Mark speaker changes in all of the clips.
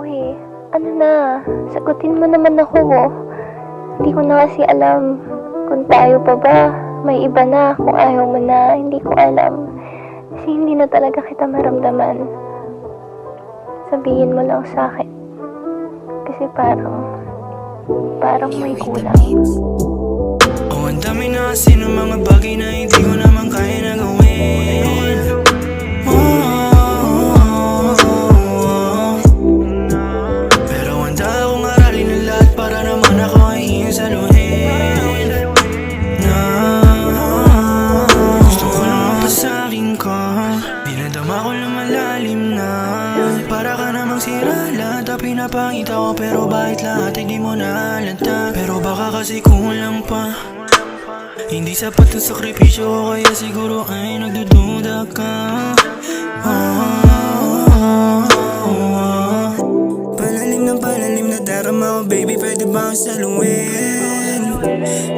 Speaker 1: eh. Ano na, sagutin mo naman ako. Hindi ko na kasi alam kung tayo pa ba. May iba na, kung ayaw mo na, hindi ko alam. Kasi hindi na talaga kita maramdaman. Sabihin mo lang sa akin. Kasi parang may kulang.
Speaker 2: Oh, ang dami na kasi ng mga bagay na hindi ko naman kaya na gawin. Pero handa akong aralin ang lahat para naman ako ay iyong saluhin. Gusto ko lang mapasakin ka, dinadama ko lang malalim na. Para ka namang sira lahat ang pinapakita ko, pero bakit lahat ay di mo naalala? Pero baka kasi kulang pa, hindi sapat ang sakripisyo ko, kaya siguro ay nagdududa ka. Palalim na darama ko, baby, pwede ba akong saluhin?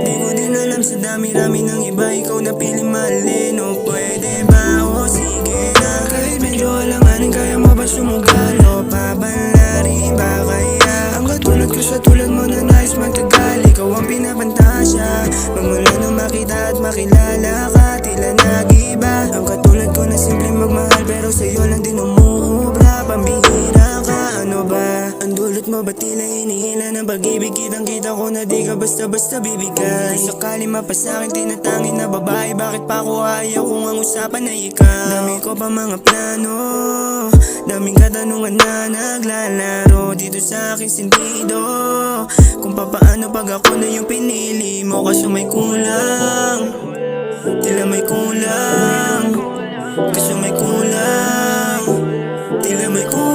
Speaker 2: Di ko din alam sa dami-rami ng iba, ikaw na piling mahalin. O pwede ba? O sige na, kahit medyo alanganin, kaya mo ba sumugal? O pabanlarin ba kaya? Ang katulad ko sa tulad mo na nais magtagal, ikaw ang pinapantasya. Magmula nung makita at makilala ka, tila nag-iba. Ang katulad ko na simpleng magmahal, pero sa'yo lang din umuubra. Pambihira ka, ano ba? Ang dulot mo ba tila hinihila ng pag-ibig? Kitang-kita ko na di ka basta-basta bibigay. Sakali mapasakin, tinatangin na babae, bakit pa ako ayaw kung ang usapan ay ikaw? Dami ko pa mga plano, daming katanungan na naglalaro dito sa aking sentido. Kung papaano pag ako na yung pinili mo, kaso may kulang, tila may kulang, kaso may kulang, tila may kulang.